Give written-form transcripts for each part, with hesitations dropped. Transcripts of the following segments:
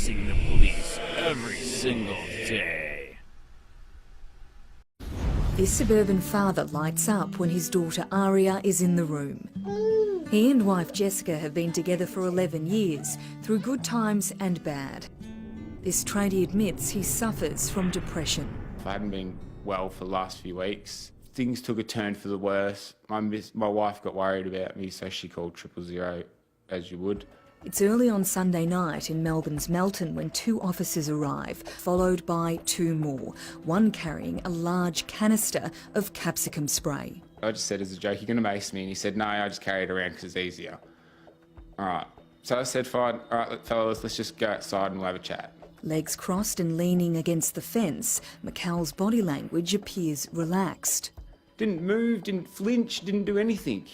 facing the police every single day. This suburban father lights up when his daughter Aria is in the room. He and wife Jessica have been together for 11 years, through good times and bad. This tradie admits he suffers from depression. I hadn't been well for the last few weeks. Things took a turn for the worse. My wife got worried about me, so she called 000, as you would. It's early on Sunday night in Melbourne's Melton when 2 officers arrive, followed by 2 more, one carrying a large canister of capsicum spray. I just said as a joke, "You're going to mace me?" And he said, "No, I just carry it around because it's easier." All right. So I said, "Fine, all right, fellas, let's just go outside and we'll have a chat." Legs crossed and leaning against the fence, McCall's body language appears relaxed. Didn't move, didn't flinch, didn't do anything.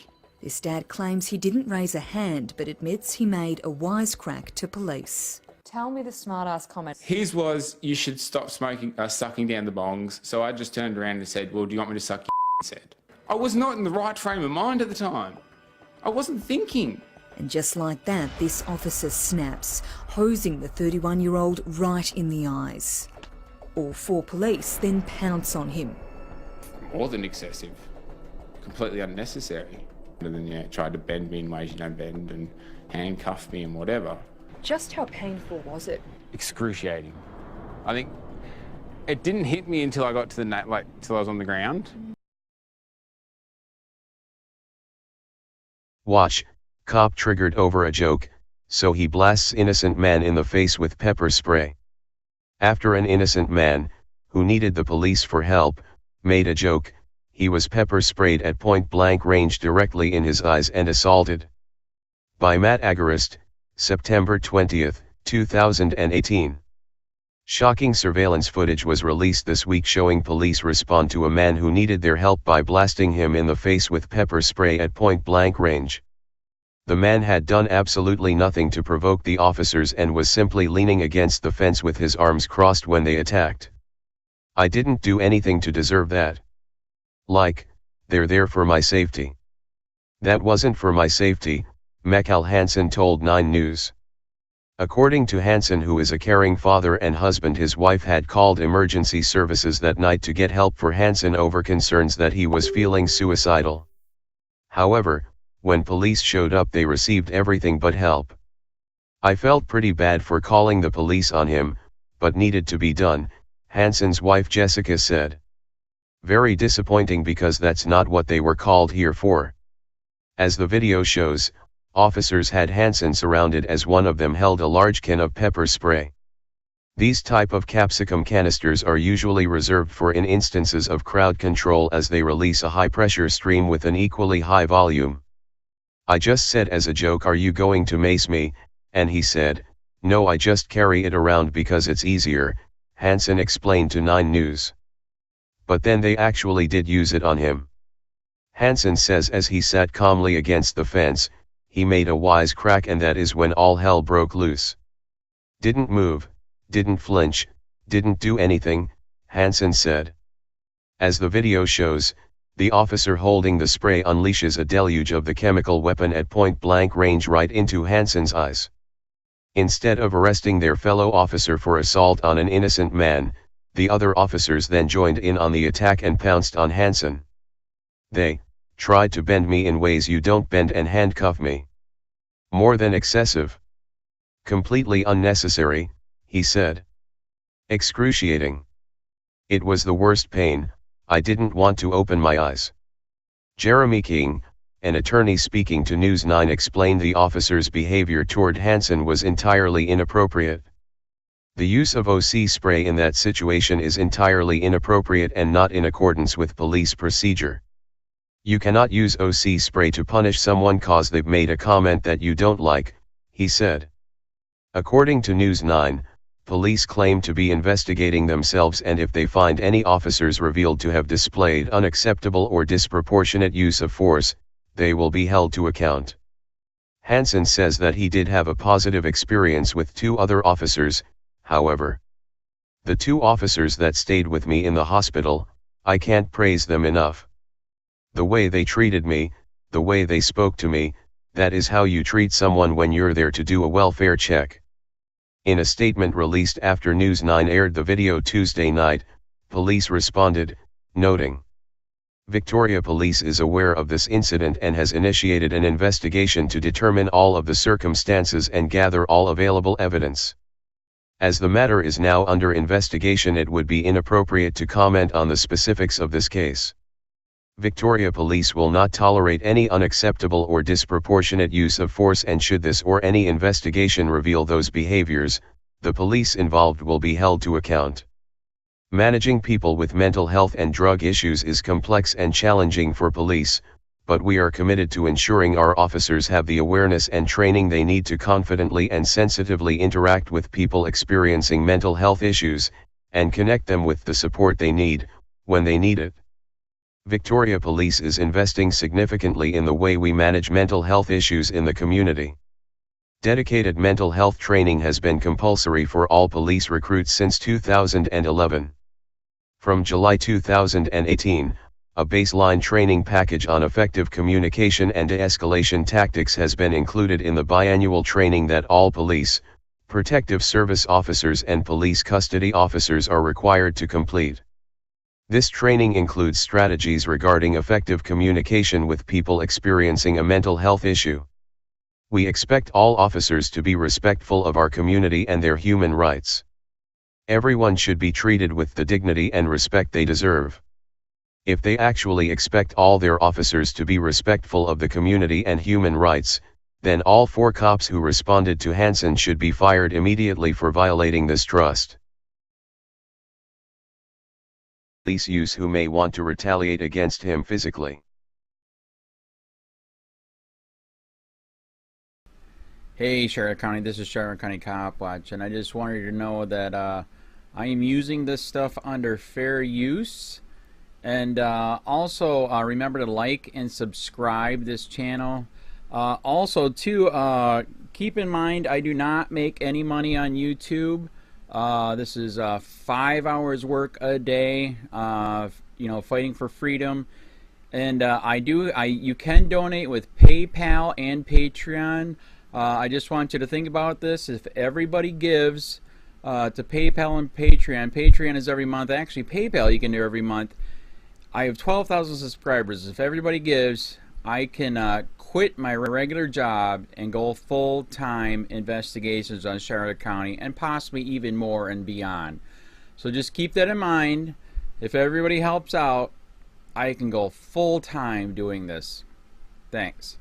This dad claims he didn't raise a hand, but admits he made a wisecrack to police. Tell me the smart-ass comment. His was, "You should stop sucking down the bongs." So I just turned around and said, "Well, do you want me to suck your?" said. I was not in the right frame of mind at the time. I wasn't thinking. And just like that, this officer snaps, hosing the 31-year-old right in the eyes. All 4 police then pounce on him. More than excessive. Completely unnecessary. And then, tried to bend me in ways you don't bend and handcuff me and whatever. Just how painful was it? Excruciating. I think it didn't hit me until I got to the till I was on the ground. Watch, cop triggered over a joke, so he blasts innocent man in the face with pepper spray. After an innocent man, who needed the police for help, made a joke, he was pepper sprayed at point-blank range directly in his eyes and assaulted. By Matt Agarist, September 20, 2018. Shocking surveillance footage was released this week showing police respond to a man who needed their help by blasting him in the face with pepper spray at point-blank range. The man had done absolutely nothing to provoke the officers and was simply leaning against the fence with his arms crossed when they attacked. "I didn't do anything to deserve that. Like, they're there for my safety." "That wasn't for my safety," Mikael Hansen told 9 News. According to Hansen, who is a caring father and husband, his wife had called emergency services that night to get help for Hansen over concerns that he was feeling suicidal. However, when police showed up they received everything but help. "I felt pretty bad for calling the police on him, but needed to be done," Hansen's wife Jessica said. "Very disappointing because that's not what they were called here for." As the video shows, officers had Hansen surrounded as one of them held a large can of pepper spray. These type of capsicum canisters are usually reserved for in instances of crowd control as they release a high-pressure stream with an equally high volume. "I just said as a joke, 'Are you going to mace me?' and he said, 'No, I just carry it around because it's easier,'" Hansen explained to 9 News. "But then they actually did use it on him." Hansen says as he sat calmly against the fence, he made a wisecrack, and that is when all hell broke loose. "Didn't move, didn't flinch, didn't do anything," Hansen said. As the video shows, the officer holding the spray unleashes a deluge of the chemical weapon at point-blank range right into Hansen's eyes. Instead of arresting their fellow officer for assault on an innocent man, the other officers then joined in on the attack and pounced on Hansen. "They tried to bend me in ways you don't bend and handcuff me. More than excessive. Completely unnecessary," he said. "Excruciating. It was the worst pain, I didn't want to open my eyes." Jeremy King, an attorney speaking to News 9, explained the officer's behavior toward Hansen was entirely inappropriate. "The use of OC spray in that situation is entirely inappropriate and not in accordance with police procedure. You cannot use OC spray to punish someone cause they've made a comment that you don't like," he said. According to News 9, police claim to be investigating themselves, and if they find any officers revealed to have displayed unacceptable or disproportionate use of force, they will be held to account. Hansen says that he did have a positive experience with 2 other officers, however. "The 2 officers that stayed with me in the hospital, I can't praise them enough. The way they treated me, the way they spoke to me, that is how you treat someone when you're there to do a welfare check. In a statement released after News 9 aired the video Tuesday night, police responded, noting, "Victoria Police is aware of this incident and has initiated an investigation to determine all of the circumstances and gather all available evidence. As the matter is now under investigation, it would be inappropriate to comment on the specifics of this case. Victoria Police will not tolerate any unacceptable or disproportionate use of force, and should this or any investigation reveal those behaviors, the police involved will be held to account. Managing people with mental health and drug issues is complex and challenging for police, but we are committed to ensuring our officers have the awareness and training they need to confidently and sensitively interact with people experiencing mental health issues, and connect them with the support they need, when they need it. Victoria Police is investing significantly in the way we manage mental health issues in the community. Dedicated mental health training has been compulsory for all police recruits since 2011. From July 2018, a baseline training package on effective communication and de-escalation tactics has been included in the biannual training that all police, protective service officers and police custody officers are required to complete. This training includes strategies regarding effective communication with people experiencing a mental health issue. We expect all officers to be respectful of our community and their human rights. Everyone should be treated with the dignity and respect they deserve. If they actually expect all their officers to be respectful of the community and human rights, then all 4 cops who responded to Hansen should be fired immediately for violating this trust. Police use who may want to retaliate against him physically. Hey Charlotte County, this is Charlotte County COPWATCH, and I just wanted you to know that I am using this stuff under fair use. And also remember to like and subscribe this channel. Also too, keep in mind I do not make any money on YouTube. This is 5 hours work a day, you know, fighting for freedom. And you can donate with PayPal and Patreon. I just want you to think about this. If everybody gives to PayPal and Patreon, Patreon is every month. Actually, PayPal you can do every month. I have 12,000 subscribers. If everybody gives, I can quit my regular job and go full-time investigations on Charlotte County, and possibly even more and beyond. So just keep that in mind. If everybody helps out, I can go full-time doing this. Thanks.